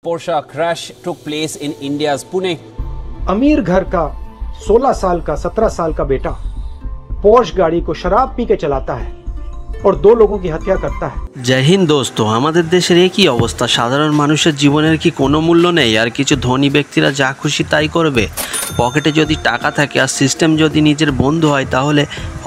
Porsche crash took place in India's Pune. अमीर घर का 16 साल का 17 साल का बेटा पोर्श गाड़ी को शराब पी के चलाता है और दो लोगों की हत्या करता है। जय हिंद दोस्तों, আমাদের দেশের একই অবস্থা। সাধারণ মানুষের জীবনের কি কোনো মূল্য নেই? আর কিছু ধনী ব্যক্তিরা যা খুশি তাই করবে। পকেটে যদি টাকা থাকে আর সিস্টেম যদি নিজের বন্ধু হয়, তাহলে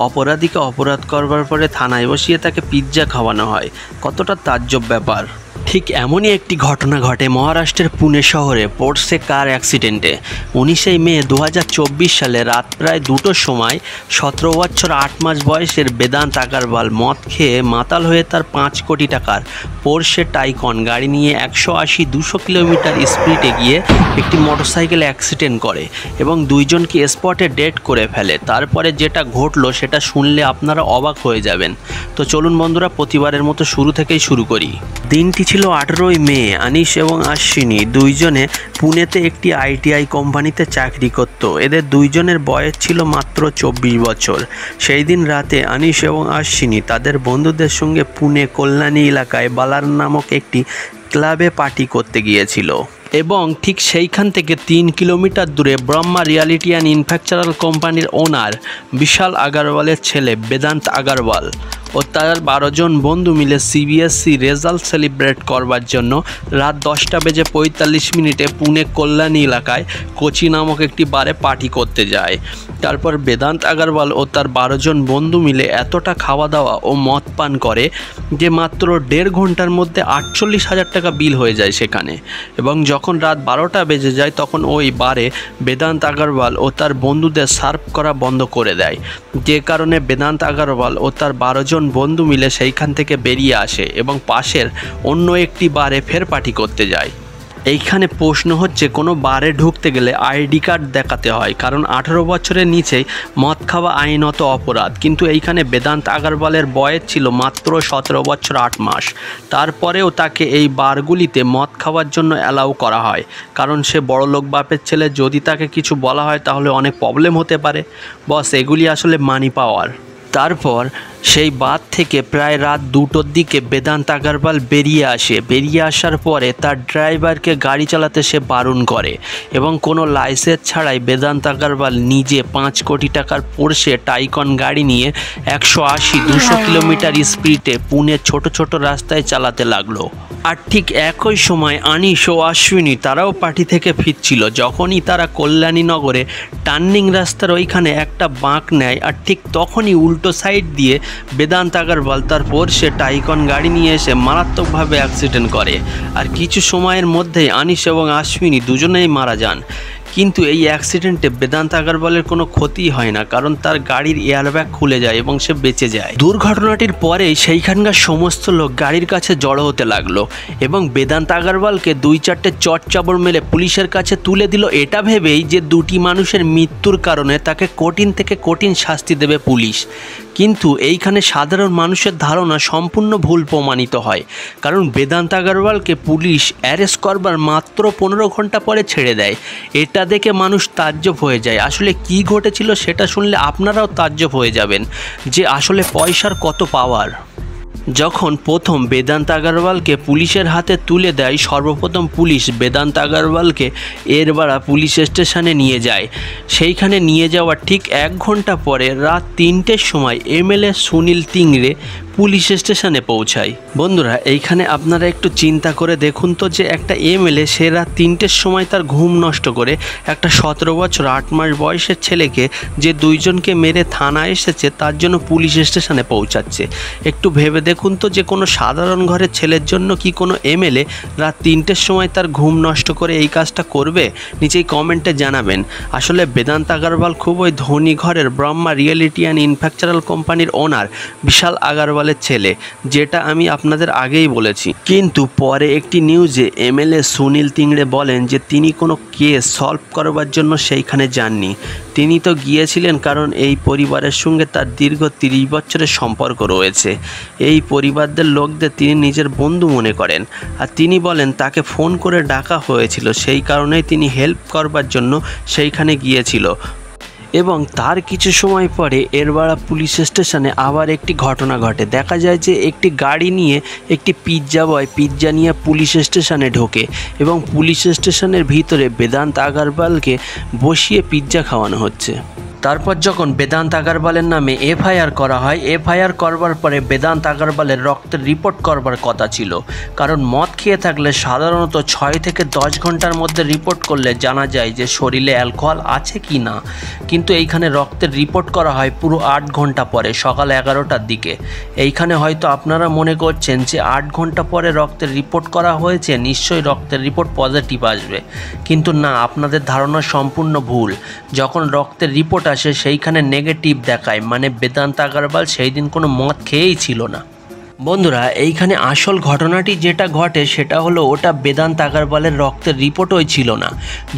অপরাধীকে অপরাধ করবার পরে থানায় বসিয়ে তাকে পিৎজা খাওয়ানো হয়। কতটা তাজ্জব ব্যাপার। ঠিক এমনই একটি ঘটনা ঘটে মহারাষ্ট্রের পুনে শহরে পোর্শে কার অ্যাক্সিডেন্টে। 19 মে 2024 সালে রাত প্রায় 2টোর সময় 17 বছর 8 মাস বয়সের বেদান্ত আগারওয়াল মদ খেয়ে মাতাল হয়ে তার 5 কোটি টাকার পোর্শে টাইকন গাড়ি নিয়ে 180-200 কিলোমিটার স্পিডে গিয়ে একটি মোটরসাইকেল অ্যাক্সিডেন্ট করে এবং দুইজনকে স্পটে ডেড করে ফেলে। তারপরে যেটা ঘটলো সেটা শুনলে আপনারা অবাক হয়ে যাবেন। তো চলুন বন্ধুরা, প্রতিবারের মতো শুরু থেকেই শুরু করি। দিনটি ছিল 18 মে। আনিশ এবং আশ্বিনী দুইজনে পুনেতে একটি আইটিআই কোম্পানিতে চাকরি করত। এদের দুইজনের বয়স ছিল মাত্র 24 বছর। সেই দিন রাতে আনিশ এবং আশ্বিনী তাদের বন্ধুদের সঙ্গে পুনে কল্যাণী এলাকায় বালার নামক একটি ক্লাবে পার্টি করতে গিয়েছিল এবং ঠিক সেইখান থেকে 3 কিলোমিটার দূরে ব্রহ্মা রিয়ালিটি অ্যান্ড ইনফ্রাস্ট্রাকচারাল কোম্পানির ওনার বিশাল আগারওয়ালের ছেলে বেদান্ত আগারওয়াল ও তার 12 জন বন্ধু মিলে সিবিএসসি রেজাল্ট সেলিব্রেট করবার জন্য রাত 10:45 পুনে কল্যাণী এলাকায় কোচি নামক একটি বারে পার্টি করতে যায়। তারপর বেদান্ত আগারওয়াল ও তার 12 জন বন্ধু মিলে এতটা খাওয়া দাওয়া ও মদ পান করে যে মাত্র 1.5 ঘন্টার মধ্যে 48,000 টাকা বিল হয়ে যায় সেখানে। এবং যখন রাত 12টা বেজে যায় তখন ওই বারে বেদান্ত আগারওয়াল ও তার বন্ধুদের সার্ভ করা বন্ধ করে দেয়, যে কারণে বেদান্ত আগারওয়াল ও তার 12 জন বন্ধু মিলে সেইখান থেকে বেরিয়ে আসে এবং পাশের অন্য একটি বারে ফের পার্টি করতে যায়। এইখানে প্রশ্ন হচ্ছে, কোনো বারে ঢুকতে গেলে আইডি কার্ড দেখাতে হয়, কারণ 18 বছরের নিচেই মদ খাওয়া আইনত অপরাধ। কিন্তু এইখানে বেদান্ত আগারওয়ালের বয়স ছিল মাত্র 17 বছর 8 মাস। তারপরেও তাকে এই বারগুলিতে মদ খাওয়ার জন্য অ্যালাউ করা হয়, কারণ সে বড়লোক বাপের ছেলে। যদি তাকে কিছু বলা হয় তাহলে অনেক প্রবলেম হতে পারে। বস, এগুলি আসলে মানি পাওয়ার। তারপর সেই বাদ থেকে প্রায় রাত 2টোর দিকে বেদান্ত আগারওয়াল বেরিয়ে আসার পরে তার ড্রাইভারকে গাড়ি চালাতে সে বারণ করে এবং কোনো লাইসেন্স ছাড়াই বেদান্ত আগারওয়াল নিজে 5 কোটি টাকার পোর্শে টাইকন গাড়ি নিয়ে 180-200 কিলোমিটার স্পিডে পুনে ছোট ছোট রাস্তায় চালাতে লাগলো। আর ঠিক একই সময় আনিশ ও আশ্বিনী তারাও পার্টি থেকে ফিরছিল। যখনই তারা কল্যাণী নগরে টার্নিং রাস্তার ওইখানে একটা বাঁক নেয়, আর ঠিক তখনই উল্টো সাইড দিয়ে বেদান্ত আগারওয়াল তার পোর্শে টাইকন গাড়ি নিয়ে এসে মারাত্মকভাবে অ্যাক্সিডেন্ট করে। আর কিছু সময়ের মধ্যেই আনিশ এবং আশ্বিনী দুজনেই মারা যান। কিন্তু এই অ্যাক্সিডেন্টে বেদান্ত আগারওয়ালের কোনো ক্ষতি হয় না, কারণ তার গাড়ির এয়ারব্যাগ খুলে যায় এবং সে বেঁচে যায়। দুর্ঘটনাটির পরেই সেইখানকার সমস্ত লোক গাড়ির কাছে জড়ো হতে লাগলো এবং বেদান্ত আগারওয়ালকে 2-4টে চট চাবড় মেলে পুলিশের কাছে তুলে দিল, এটা ভেবেই যে দুটি মানুষের মৃত্যুর কারণে তাকে কঠিন থেকে কঠিন শাস্তি দেবে পুলিশ। কিন্তু এইখানে সাধারণ মানুষের ধারণা সম্পূর্ণ ভুল প্রমাণিত হয়, কারণ বেদান্ত আগারওয়ালকে পুলিশ অ্যারেস্ট করবার মাত্র 15 ঘন্টা পরে ছেড়ে দেয়। এটা দেখে মানুষ তাজ্জব হয়ে যায়। আসলে কি ঘটেছিল সেটা শুনলে আপনারাও তাজ্জব হয়ে যাবেন যে আসলে পয়সার কত পাওয়ার। যখন প্রথম বেদান্ত আগারওয়ালকে পুলিশের হাতে তুলে দেয়, সর্বপ্রথম পুলিশ বেদান্ত আগারওয়ালকে এরবাড়া পুলিশ স্টেশনে নিয়ে যায়। সেইখানে নিয়ে যাওয়ার ঠিক 1 ঘন্টা পরে রাত 3টের সময় এমএলএ সুনীল তিংড়ে পুলিশ স্টেশনে পৌঁছায়। বন্ধুরা, এইখানে আপনারা একটু চিন্তা করে দেখুন তো, যে একটা এমএলএ সে রাত 3টের সময় তার ঘুম নষ্ট করে একটা 17 বছর 8 মাস বয়সের ছেলেকে, যে দুইজনকে মেরে থানায় এসেছে, তার জন্য পুলিশ স্টেশনে পৌঁছাচ্ছে। একটু ভেবে দেখুন তো, যে কোনো সাধারণ ঘরের ছেলের জন্য কি কোনো এমএলএ রাত 3টের সময় তার ঘুম নষ্ট করে এই কাজটা করবে? নিচেই কমেন্টে জানাবেন। আসলে বেদান্ত আগারওয়াল খুবই ধনী ঘরের ব্রহ্মা রিয়েলিটি অ্যান্ড ইনফ্রাস্ট্রাকচারাল কোম্পানির ওনার বিশাল আগারওয়ালের ছেলে, যেটা আমি আপনাদের আগেই বলেছি। কিন্তু পরে একটি নিউজে এমএলএ সুনীল তিংড়ে বলেন যে তিনি কোনো কেস সলভ করবার জন্য সেইখানে যাননি। তিনি তো গিয়েছিলেন কারণ এই পরিবারের সঙ্গে তার দীর্ঘ 30 বছরের সম্পর্ক রয়েছে। এই পরিবারদের লোকদের তিনি নিজের বন্ধু মনে করেন। আর তিনি বলেন তাকে ফোন করে ডাকা হয়েছিল, সেই কারণেই তিনি হেল্প করবার জন্য সেইখানে গিয়েছিল। এবং তার কিছু সময় পরে এরবাড়া পুলিশ স্টেশনে আবার একটি ঘটনা ঘটে। দেখা যায় যে একটি গাড়ি নিয়ে একটি পিৎজা বয় পিৎজা নিয়ে পুলিশ স্টেশনে ঢোকে এবং পুলিশ স্টেশনের ভিতরে বেদান্ত আগরওয়ালকে বসিয়ে পিৎজা খাওয়ানো হচ্ছে। তারপর যখন বেদান্ত আগরওয়ালের নামে এফআইআর করা হয়, এফআইআর করবার পরে বেদান্ত আগরওয়ালের রক্তের রিপোর্ট করবার কথা ছিল, কারণ মদ খেয়ে থাকলে সাধারণত 6 থেকে 10 ঘন্টার মধ্যে রিপোর্ট করলে জানা যায় যে শরীরে অ্যালকোহল আছে কি না, কিন্তু এইখানে রক্তের রিপোর্ট করা হয় পুরো 8 ঘন্টা পরে, সকাল 11টার দিকে। এইখানে হয়তো আপনারা মনে করছেন যে 8 ঘন্টা পরে রক্তের রিপোর্ট করা হয়েছে, নিশ্চয়ই রক্তের রিপোর্ট পজিটিভ আসবে, কিন্তু না, আপনাদের ধারণা সম্পূর্ণ ভুল। যখন রক্তের রিপোর্ট আসে সেইখানে নেগেটিভ দেখায়, মানে বেদান্ত আগরওয়াল সেই দিন কোনো মদ খেয়েই ছিল না। বন্ধুরা, এইখানে আসল ঘটনাটি যেটা ঘটে সেটা হলো ওটা বেদান্ত আগরওয়ালের রক্তের রিপোর্টই ছিল না।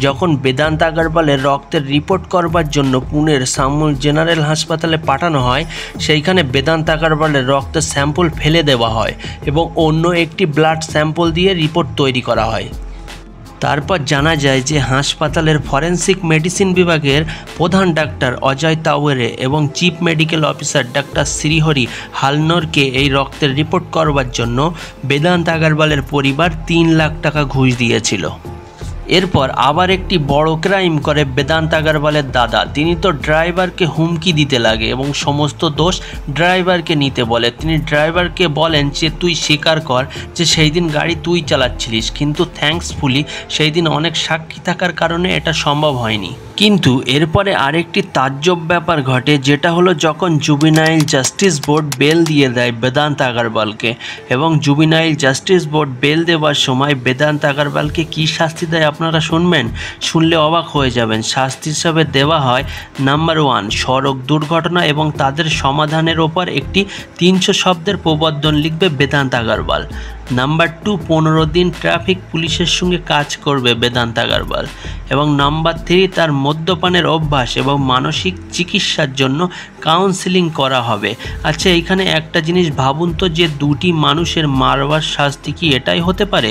যখন বেদান্ত আগরওয়ালের রক্তের রিপোর্ট করবার জন্য পুনের সামুল জেনারেল হাসপাতালে পাঠানো হয়, সেইখানে বেদান্ত আগরওয়ালের রক্তের স্যাম্পল ফেলে দেওয়া হয় এবং অন্য একটি ব্লাড স্যাম্পল দিয়ে রিপোর্ট তৈরি করা হয়। তারপর জানা যায় যে হাসপাতালের ফরেন্সিক মেডিসিন বিভাগের প্রধান ডাক্তার অজয় তাওয়েরে এবং চিফ মেডিকেল অফিসার ডাক্তার শ্রীহরি হালনরকে এই রক্তের রিপোর্ট করবার জন্য বেদান্ত আগরওয়ালের পরিবার 3 লাখ টাকা ঘুষ দিয়েছিল। এরপর আবার একটি বড় ক্রাইম করে বেদান্ত আগরওয়ালের দাদা। তিনি তো ড্রাইভারকে হুমকি দিতে লাগে এবং সমস্ত দোষ ড্রাইভারকে নিতে বলে। তিনি ড্রাইভারকে বলেন যে তুই স্বীকার কর যে সেই দিন গাড়ি তুই চালাচ্ছিলিস, কিন্তু থ্যাঙ্কসফুলি সেই দিন অনেক সাক্ষী থাকার কারণে এটা সম্ভব হয়নি। কিন্তু এরপরে আরেকটি তাজ্জব ব্যাপার ঘটে, যেটা হলো যখন জুবিনাইল জাস্টিস বোর্ড বেল দিয়ে দেয় বেদান্ত আগরওয়ালকে, এবং জুবিনাইল জাস্টিস বোর্ড বেল দেওয়ার সময় বেদান্ত আগরওয়ালকে কী শাস্তি দেয় আপনারা শুনবেন, শুনলে অবাক হয়ে যাবেন। শাস্তি হিসাবে দেওয়া হয় নাম্বার 1 সড়ক দুর্ঘটনা এবং তাদের সমাধানের ওপর একটি 300 শব্দের প্রবন্ধন লিখবে বেদান্ত আগরওয়াল। নাম্বার 2 15 দিন ট্রাফিক পুলিশের সঙ্গে কাজ করবে বেদান্ত আগরওয়াল। এবং নাম্বার 3 তার মদ্যপানের অভ্যাস এবং মানসিক চিকিৎসার জন্য কাউন্সিলিং করা হবে। আচ্ছা, এইখানে একটা জিনিস ভাবুন তো, যে 2টি মানুষের মারবার শাস্তি কি এটাই হতে পারে?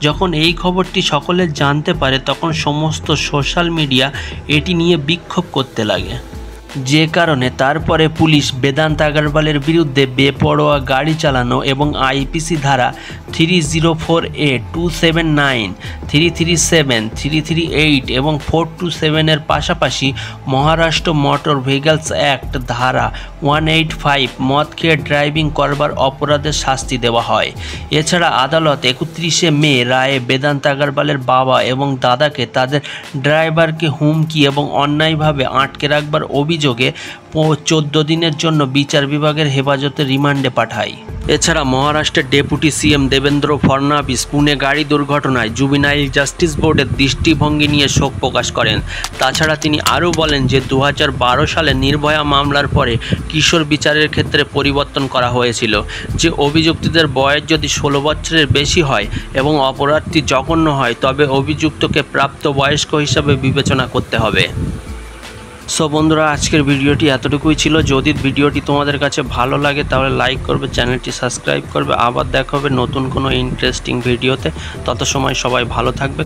যখন এই খবরটি সকলে জানতে পারে তখন সমস্ত সোশ্যাল মিডিয়া এটি নিয়ে বিক্ষোভ করতে লাগে, যে কারণে তারপরে পুলিশ বেদান্ত আগরওয়ালের বিরুদ্ধে বেপরোয়া গাড়ি চালানো এবং আইপিসি ধারা 304A, 279, 337, 338 এবং 427 এর পাশাপাশি মহারাষ্ট্র মোটর ভেহিকলস অ্যাক্ট ধারা 185 মদ খেয়ে ড্রাইভিং করবার অপরাধের শাস্তি দেওয়া হয়। এছাড়া আদালত 31শে মে রায়ে বেদান্ত আগরওয়ালের বাবা এবং দাদাকে তাদের ড্রাইভারকে হুমকি এবং অন্যায়ভাবে আটকে রাখবার অভিযোগে 14 দিনের জন্য বিচার বিভাগের হেফাজতে রিমান্ডে পাঠায়। এছাড়া মহারাষ্ট্রের ডেপুটি সিএম দেবেন্দ্র ফডনবিস পুনে গাড়ি দুর্ঘটনায় জুবিনাইল জাস্টিস বোর্ডের দৃষ্টিভঙ্গি নিয়ে শোক প্রকাশ করেন। তাছাড়া তিনি আরও বলেন যে 2012 সালে নির্ভয়া মামলার পরে কিশোর বিচারের ক্ষেত্রে পরিবর্তন করা হয়েছিল, যে অভিযুক্তদের বয়স যদি 16 বছরের বেশি হয় এবং অপরাধটি জঘন্য হয় তবে অভিযুক্তকে প্রাপ্তবয়স্ক হিসাবে বিবেচনা করতে হবে। সো বন্ধুরা, আজকের ভিডিওটি এতটুকুই ছিল। যদি ভিডিওটি তোমাদের কাছে ভালো লাগে তাহলে লাইক করবে, চ্যানেলটি সাবস্ক্রাইব করবে। আবার দেখা হবে নতুন কোনো ইন্টারেস্টিং ভিডিওতে। তত সময় সবাই ভালো থাকবে।